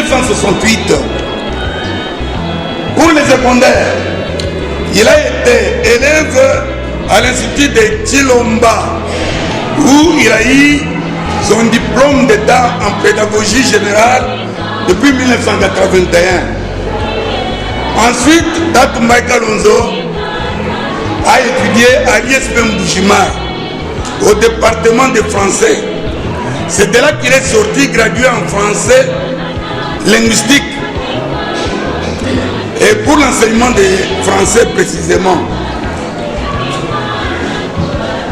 1968. Pour les secondaires, il a été élève à l'Institut de Chilomba, où il a eu son diplôme d'État en pédagogie générale depuis 1981. Ensuite, Tatumba Kalonzo a étudié à l'ISP Mbushima, au département de français. C'est de là qu'il est sorti gradué en français linguistique et pour l'enseignement des français précisément.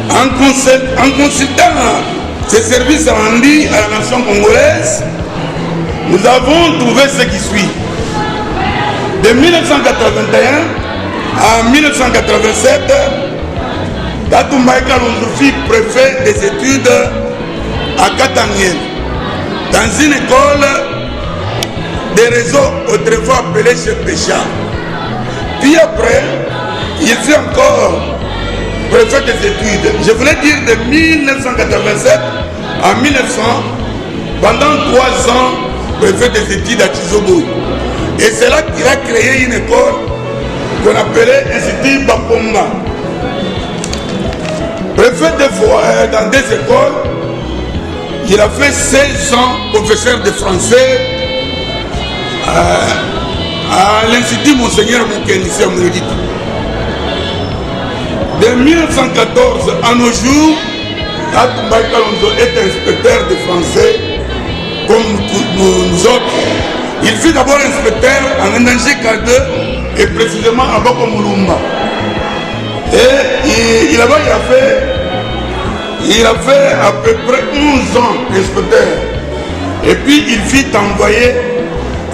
En consultant ses services rendus à la nation congolaise, nous avons trouvé ce qui suit. De 1981 à 1987, Tatumba Kalonzo fut préfet des études à Katangel, dans une école des réseaux autrefois appelée chez Pécha. Puis après, il fut encore préfet des études. Je voulais dire de 1987 à 1900, pendant 3 ans, préfet des études à Chizobo. Et c'est là qu'il a créé une école qu'on appelait Institut Baponga. Préfet dans des écoles, il a fait 16 ans professeur de français à l'Institut Monseigneur Moukenisi à Mouridit. De 1914 à nos jours, Tatumba Kalonzo est inspecteur de français comme nous autres. Il fut d'abord inspecteur en Ndangé K2 et précisément à Boko Mulumba. Et il a fait à peu près 11 ans inspecteur. Et puis il fut envoyé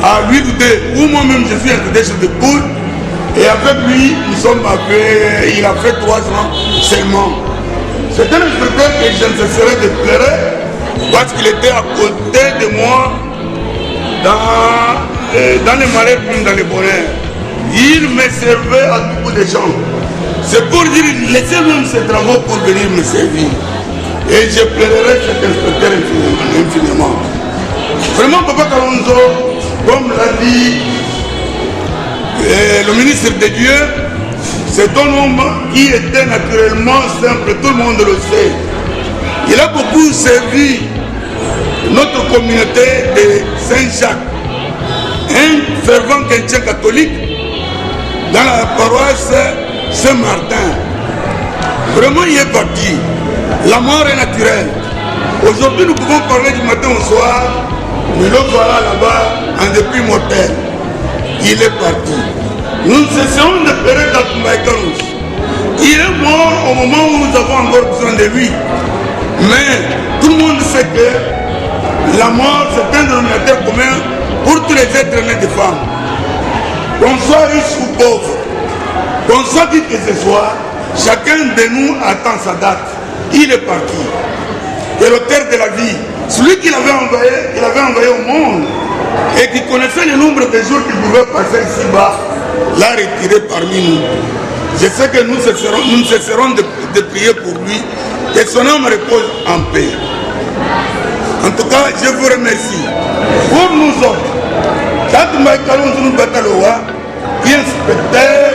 à l'UID, où moi-même je suis inspecteur chef de poule. Et avec lui, il a fait 3 ans seulement. C'est un inspecteur que je ne cesserai de pleurer parce qu'il était à côté de moi dans les malheurs comme dans les bonheurs. Il me servait à beaucoup de gens. C'est pour dire, laissez même ses travaux pour venir me servir. Et je plaiderai cet inspecteur infiniment. Vraiment, Papa Kalonzo, comme l'a dit le ministre de Dieu, c'est un homme qui était naturellement simple, tout le monde le sait. Il a beaucoup servi notre communauté de Saint-Jacques, un fervent chrétien catholique dans la paroisse Saint-Martin. Vraiment, il est parti. La mort est naturelle. Aujourd'hui, nous pouvons parler du matin au soir, mais le voilà là-bas en dépit mortel. Il est parti. Nous cessons de pleurer Tatumba Kalonzo. Il est mort au moment où nous avons encore besoin de lui. Mais tout le monde sait que la mort, c'est un dénominateur commun pour tous les êtres nés de femmes. Qu'on soit riche ou pauvre, qu'on soit qui que ce soit, chacun de nous attend sa date. Il est parti. C'est l'auteur de la vie. Celui qu'il avait envoyé au monde et qui connaissait le nombre de jours qu'il pouvait passer ici-bas, l'a retiré parmi nous. Je sais que nous ne cesserons de prier pour lui, que son âme repose en paix. En tout cas, je vous remercie. Pour nous autres, Tatumba Kalonzo nous Bataloa, qui est inspecteur.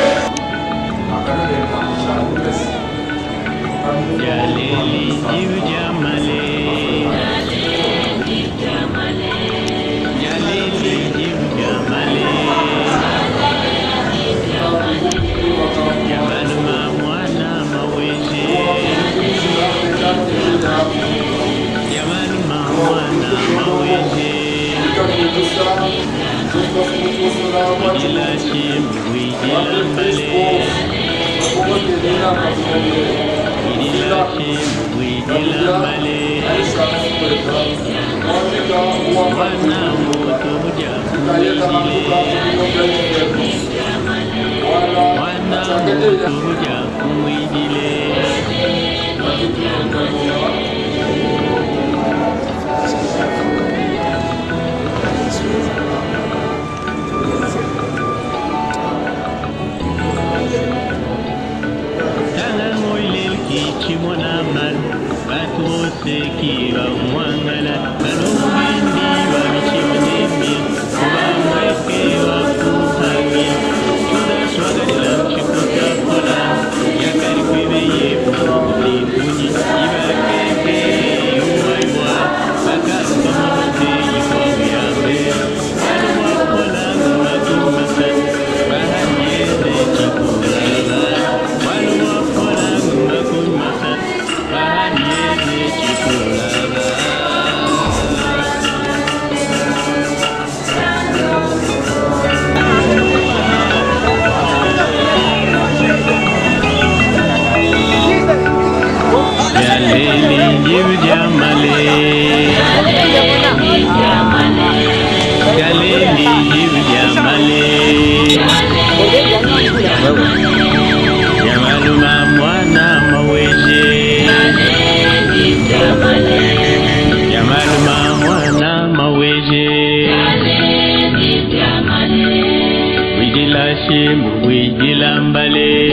Widila shimbu widila mbale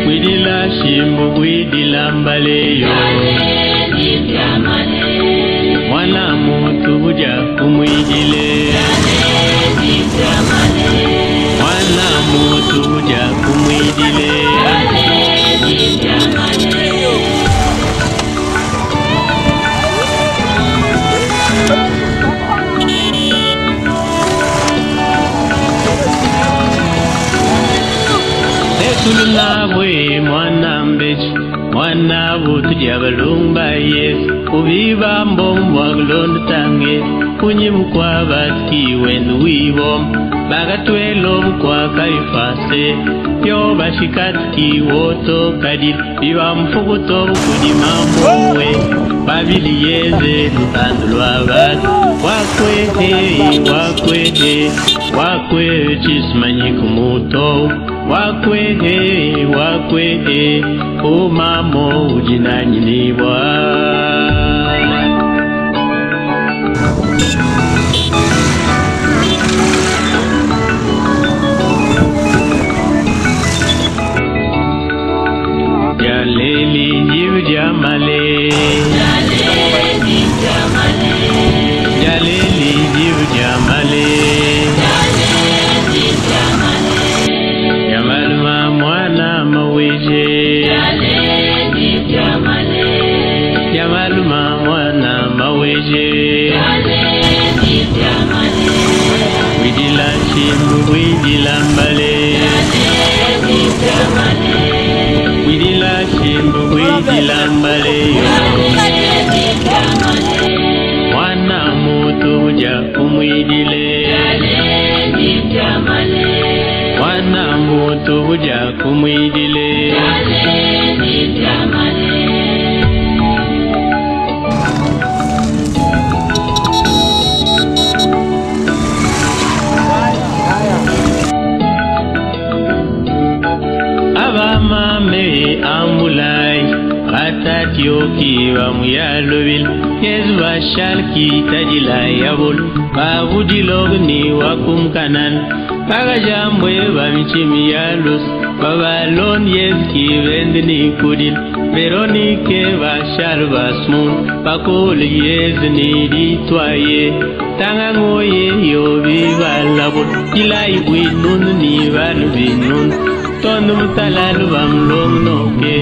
Widila shimbu widila mbale yo Mwana mutu buja kumwidile Mwana mutu buja kumwidile Tulunabwe mwana mbechi mwana butu jabalumba yes ubiba mbombo aglondo tange kunyimu kwa baski wendu wibom bagatwelo kwa kaifase yo bashikatki woto kadil biba mfukuto kujimamwe babili yeze tutandulwa bat wakwe chismanyi kumuto wakwe umamo ujinanyinibwa Jaleli jiv jamale Jaleli jiv jamale Jamalma mwana maweje Jamalma mwana maweje Widila shimbu widila mbale Widila shimbu widila mbale Mwana mutu buja kumwidile Mwana mutu buja kumwidile Abamame ambulai Atatioki bamuyalobel Yezwa shalki tajila yabul Babudilogni wakum kanan Bagajambwe bamichimi yalus Babalon yeski vendni kudil Veronike bashal basmun Bakol yezni ditwaye Tangangoye yobi balabul Ilai winun ni balbinun Tonum talal bam long noke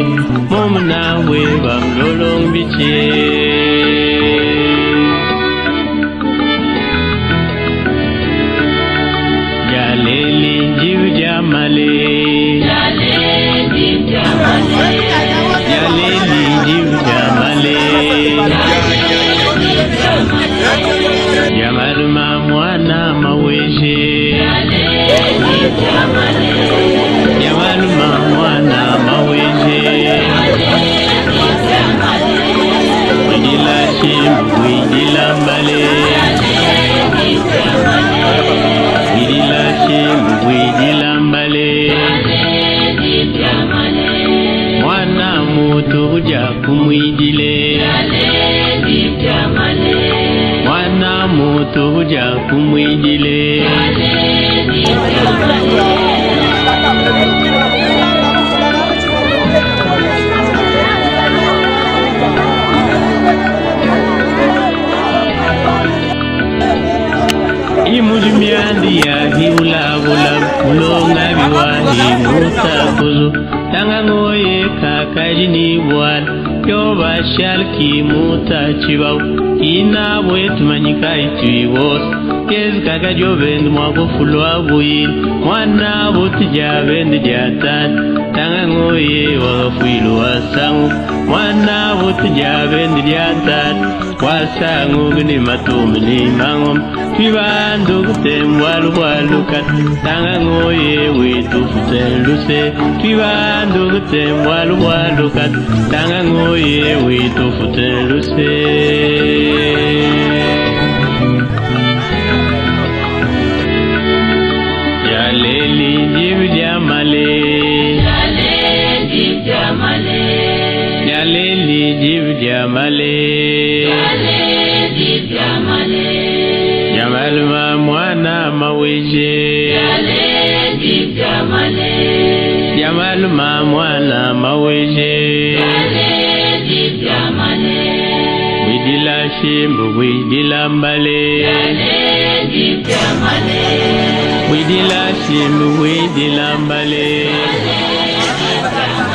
Momna we bam lolong biche Jaleli jiv jamale Jaleli jiv jamale Jamalma mwana maweje Jamalma mwana maweje Widila shimbu widila mbale Widila shimbu widila mbale Mwana mutu buja kumwidile Mwana mutu buja kumwidile Imujimiandi ya hiula ulonga biwahi mutakuzu Tangangoye kakajini buwan Yoba shalki mutachibau Ina wet manyika ituiwos Kez kakajo bend mwako fulwa buyin Mwana butija bend jatan Tangangoye wagafuilu wasangu Mwana butija bend jatan Wasangu gini matumini mangom Twibandu kutem walukat Tangangoye witu futeluse Twibandu kutem walukat Tangangoye witu futeluse Jaleli jiv jamale Jaleli jiv jamale Jamalma mwana mwana maweje Jaledi Jamale Jamaluma mwana maweje Jaledi Jamale Widila shimbu widila mbale Jaledi Jamale Widila shimbu widila mbale Jaledi Jamale